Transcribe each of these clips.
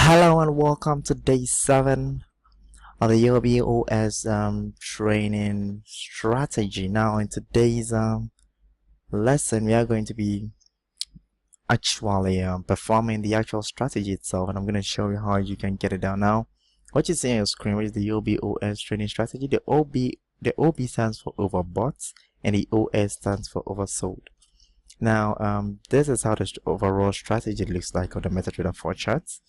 Hello and welcome to day 7 of the OBOS training strategy. Now in today's lesson we are going to be actually performing the actual strategy itself, and I'm going to show you how you can get it down. Now what you see on your screen, which is the OBOS training strategy, the OB stands for overbought and the OS stands for oversold. Now this is how the overall strategy looks like on the MetaTrader 4 charts.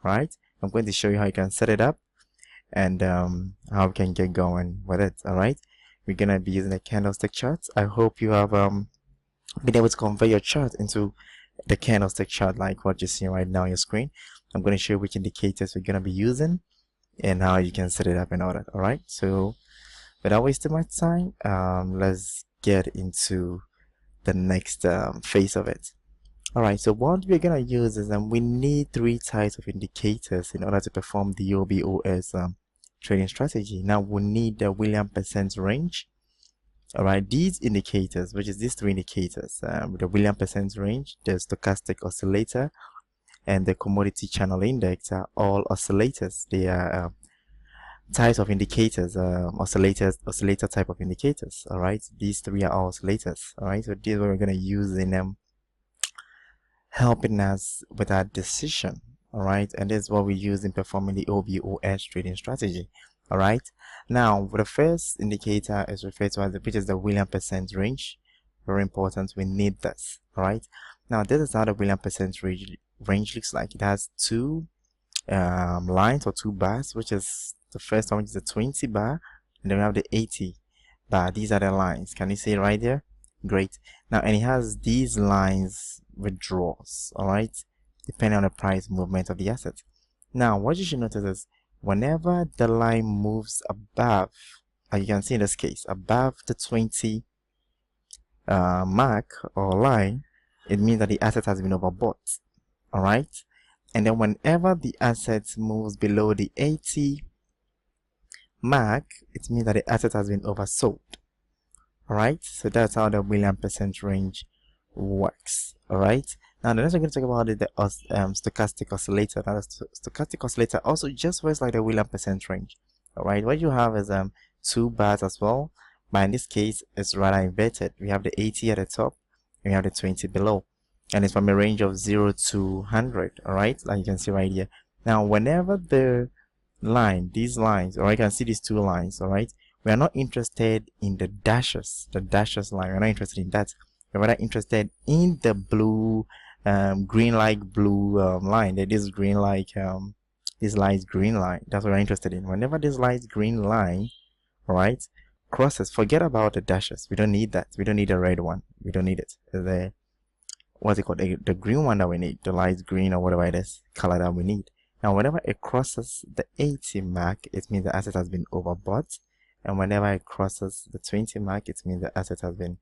Right, I'm going to show you how you can set it up and how we can get going with it. All right, we're gonna be using the candlestick charts. I hope you have been able to convert your chart into the candlestick chart like what you see right now on your screen. I'm going to show you which indicators we're gonna be using and how you can set it up and all that. All right, so without wasting my time, let's get into the next phase of it. Alright, so what we're gonna use is we need 3 types of indicators in order to perform the OBOS trading strategy. Now we need the Williams percent range. Alright, these indicators, which is these 3 indicators, the Williams percent range, the stochastic oscillator, and the commodity channel index are all oscillators. They are types of indicators, oscillator type of indicators. Alright, these 3 are all oscillators. Alright, so these we're gonna use in helping us with our decision. All right, and this is what we use in performing the OBOS trading strategy. All right, now the first indicator is referred to as which is the Williams percent range. Very important, we need this. All right, now this is how the Williams percent range looks like. It has 2 lines or 2 bars, which is the first one, which is the 20 bar, and then we have the 80 bar. These are the lines. Can you see it right there? Great. Now, and it has these lines withdrawals, all right, depending on the price movement of the asset. Now what you should notice is whenever the line moves above, as you can see in this case, above the 20 mark or line, it means that the asset has been overbought. All right, and then whenever the asset moves below the 80 mark, it means that the asset has been oversold. All right, so that's how the Williams percent range works. All right, now the next we're going to talk about is the stochastic oscillator. Now the stochastic oscillator also just works like the Williams percent range. All right, what you have is 2 bars as well, but in this case it's rather inverted. We have the 80 at the top and we have the 20 below, and it's from a range of 0 to 100. All right, like you can see right here. Now whenever the line, these lines, or you can see these 2 lines, all right, we are not interested in the dashes line. We're not interested in that. We're rather interested in the blue, green like blue line. That is green like this light green line. That's what we're interested in. Whenever this light green line, right, crosses, forget about the dashes. We don't need that. We don't need the red one. We don't need it. The what's it called? The green one that we need, the light green or whatever it is, color that we need. Now, whenever it crosses the 80 mark, it means the asset has been overbought. And whenever it crosses the 20 mark, it means the asset has been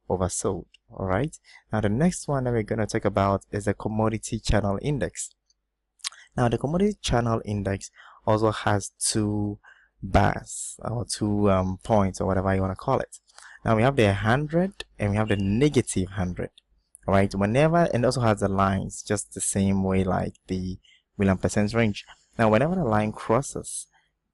oversold. All right, now the next one that we're going to talk about is the commodity channel index. Now the commodity channel index also has 2 bars or 2 points or whatever you want to call it. Now we have the 100 and we have the negative 100. All right, whenever, and also has the lines just the same way like the Williams percent range. Now whenever the line crosses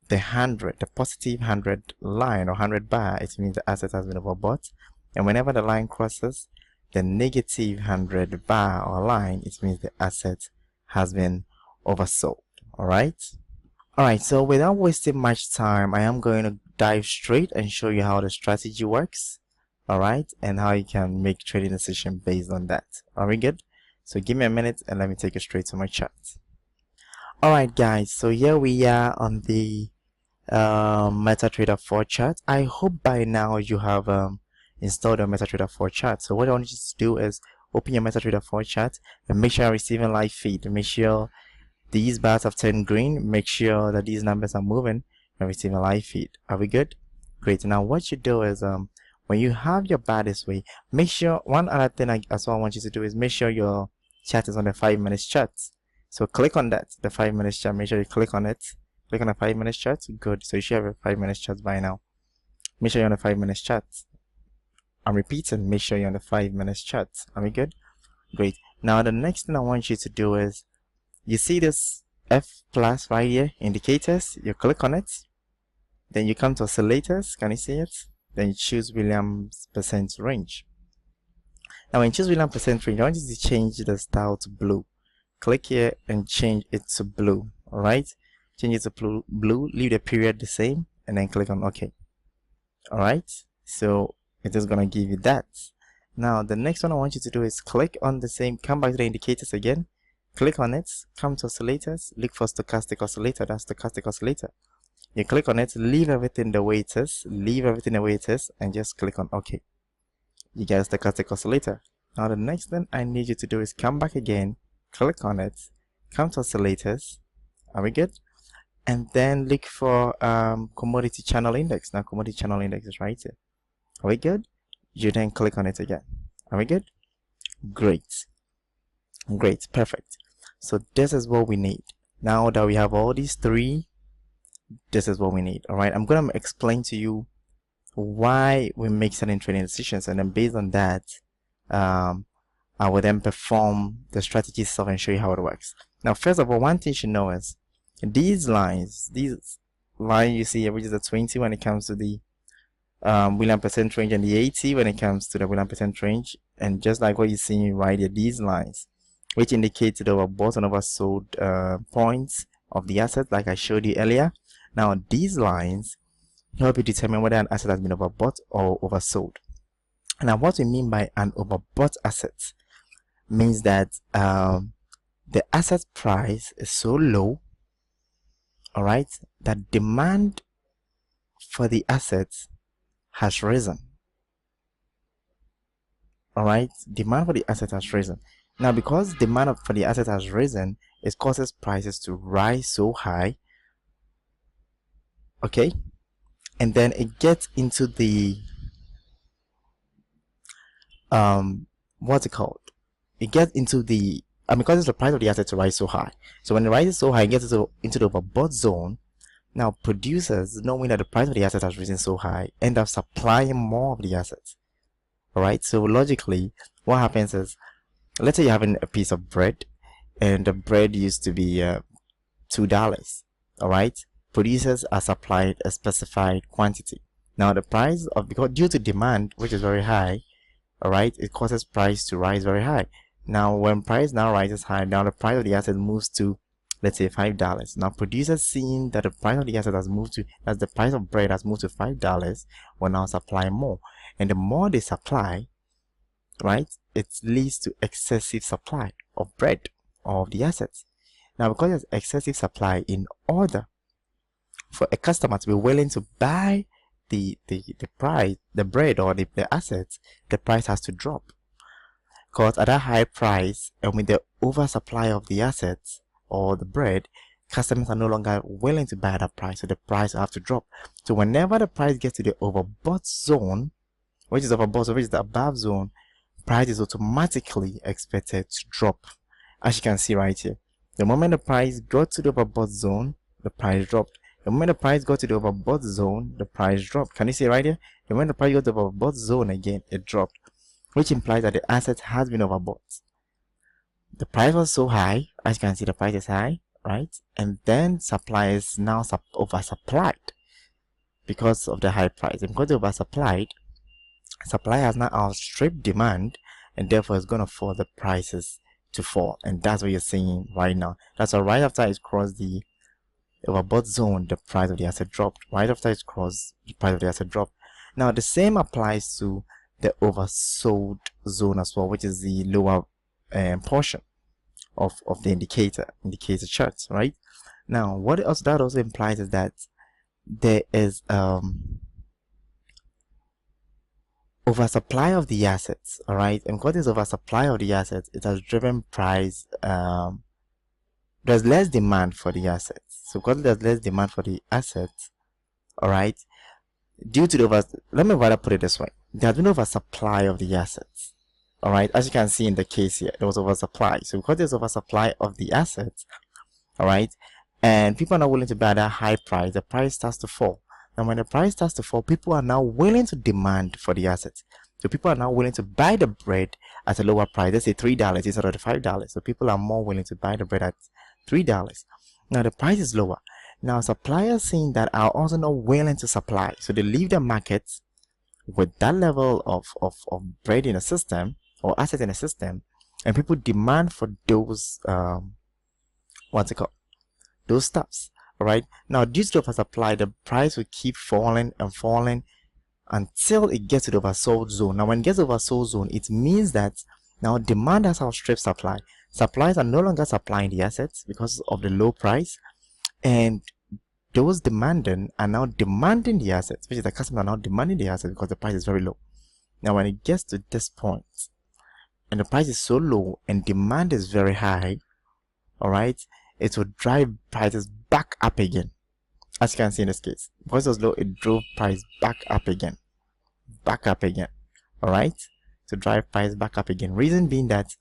the 100, the positive 100 line or 100 bar, it means the asset has been overbought. And whenever the line crosses the negative 100 bar or line, it means the asset has been oversold. All right, so without wasting much time, I am going to dive straight and show you how the strategy works. All right, and how you can make trading decision based on that. Are we good? So give me a minute and let me take you straight to my chart. All right guys, so here we are on the MetaTrader 4 chart. I hope by now you have installed your MetaTrader 4 chart. So what I want you to do is open your MetaTrader 4 chart and make sure you're receiving live feed. Make sure these bars have turned green. Make sure that these numbers are moving and receiving live feed. Are we good? Great. Now what you do is when you have your bar this way, make sure one other thing I want you to do is make sure your chart is on the 5-minute chart. So click on that, the 5-minute chart. Make sure you click on it. Click on the 5-minute chart. Good. So you should have a 5-minute chart by now. Make sure you're on the 5-minute chart. I'm repeating, make sure you're on the 5-minute chart. Are we good? Great. Now the next thing I want you to do is, you see this F plus right here, indicators, you click on it. Then you come to oscillators, can you see it? Then you choose Williams percent range. Now when you choose Williams percent range, I want you to change the style to blue. Click here and change it to blue. Alright, change it to blue, leave the period the same, and then click on OK. Alright, so it is gonna give you that. Now the next one I want you to do is click on the same, come back to the indicators again, click on it, come to oscillators, look for stochastic oscillator, that's stochastic oscillator. You click on it, leave everything the way it is, and just click on OK. You get a stochastic oscillator. Now the next thing I need you to do is come back again, click on it, come to oscillators, are we good? And then look for commodity channel index. Now commodity channel index is right here. Are we good? You then click on it again. Are we good? Great. Great, perfect. So this is what we need. Now that we have all these three, this is what we need. All right, I'm going to explain to you why we make certain trading decisions, and then based on that, I will then perform the strategy itself and show you how it works. Now, first of all, one thing you should know is these lines you see here, which is the 20 when it comes to the Williams percent range, and the 80 when it comes to the Williams percent range, and just like what you see right here, these lines, which indicate the overbought and oversold points of the asset, like I showed you earlier. Now these lines help you determine whether an asset has been overbought or oversold. Now what we mean by an overbought asset means that the asset price is so low, all right, that demand for the asset has risen. All right, demand for the asset has risen. Now because demand for the asset has risen, it causes prices to rise so high, okay, and then it gets into the what's it called, it gets into the because it's the price of the asset to rise so high. So when it rises so high, it gets into the overbought zone. Now producers, knowing that the price of the asset has risen so high, end up supplying more of the assets. All right, so logically what happens is, let's say you're having a piece of bread and the bread used to be $2. All right, producers are supplied a specified quantity. Now the price of, because due to demand which is very high, all right, it causes price to rise very high. Now when price now rises high, now the price of the asset moves to, let's say, $5. Now producers, seeing that the price of the asset has moved to, as the price of bread has moved to $5, will now supply more, and the more they supply, right, it leads to excessive supply of bread or of the assets. Now because there's excessive supply, in order for a customer to be willing to buy the bread or the assets, the price has to drop. Because at a high price and with the oversupply of the assets or the bread, customers are no longer willing to buy that price, so the price will have to drop. So whenever the price gets to the overbought zone, which is overbought, which is the above zone, price is automatically expected to drop. As you can see right here, the moment the price got to the overbought zone, the price dropped. The moment the price got to the overbought zone, the price dropped. Can you see right here? The moment the price got to the overbought zone again, it dropped, which implies that the asset has been overbought. The price was so high, as you can see, the price is high, right? And then supply is now oversupplied because of the high price. And because they oversupplied, supply has now outstripped demand, and therefore it's going to force the prices to fall. And that's what you're seeing right now. That's why right after it's crossed the overbought zone, the price of the asset dropped. Right after it's crossed, the price of the asset dropped. Now the same applies to the oversold zone as well, which is the lower portion of the indicator charts, right? Now what else that also implies is that there is oversupply of the assets, all right? And because there's oversupply of the assets, it has driven price, there's less demand for the assets. So because there's less demand for the assets, all right, due to the let me rather put it this way, there has been oversupply of the assets, all right. As you can see in the case here, there was oversupply. So because there's oversupply of the assets, all right, and people are not willing to buy at a high price, the price starts to fall. And when the price starts to fall, people are now willing to demand for the assets. So people are now willing to buy the bread at a lower price, let's say $3 instead of the $5. So people are more willing to buy the bread at $3. Now the price is lower. Now suppliers seeing that are also not willing to supply, so they leave the market with that level of bread in the system or asset in the system, and people demand for those what's it called, those stuffs. All right, now due to oversupply, the price will keep falling and falling until it gets to the oversold zone. Now when it gets to the oversold zone, it means that now demand has outstripped supply. Suppliers are no longer supplying the assets because of the low price, and those demanding are now demanding the assets, which is the customer are now demanding the assets because the price is very low. Now when it gets to this point and the price is so low and demand is very high, all right, it will drive prices back up again. As you can see in this case, because it was low, it drove price back up again, all right, to drive price back up again. Reason being that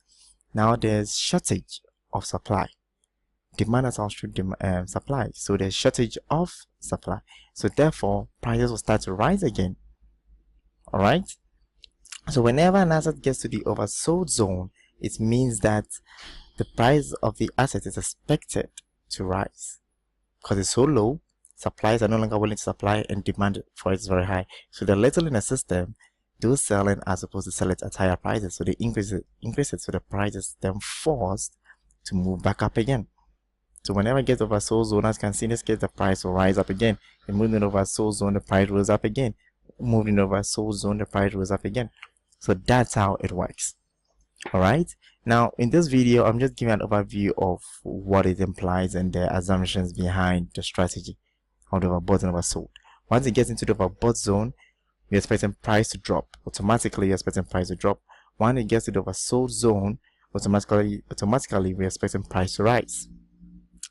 now there's shortage of supply. Demand has outstripped supply, so there's shortage of supply, so therefore prices will start to rise again. All right, so whenever an asset gets to the oversold zone, it means that the price of the asset is expected to rise because it's so low. Suppliers are no longer willing to supply and demand for it is very high, so the little in the system, those selling are supposed to sell it at higher prices, so they increase it, so the price is then forced to move back up again. So whenever it gets over sold zone, as you can see in this case, the price will rise up again. And moving over sold zone, the price goes up again. Moving over sold zone, the price goes up again. So that's how it works. All right, now in this video I'm just giving an overview of what it implies and the assumptions behind the strategy of the overbought and oversold. Once it gets into the overbought zone, we're expecting price to drop. Automatically you're expecting price to drop. When it gets to the oversold zone, automatically we're expecting price to rise.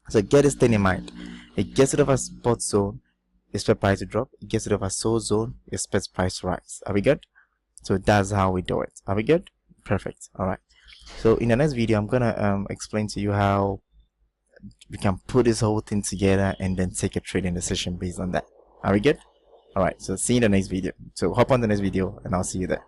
So get this thing in mind. It gets to the overbought zone, expect price to drop. It gets to the oversold zone, expect price to rise. Are we good? So that's how we do it. Are we good? Perfect. All right, so in the next video I'm gonna explain to you how we can put this whole thing together and then take a trading decision based on that. Are we good? All right, so see you in the next video. So hop on the next video and I'll see you there.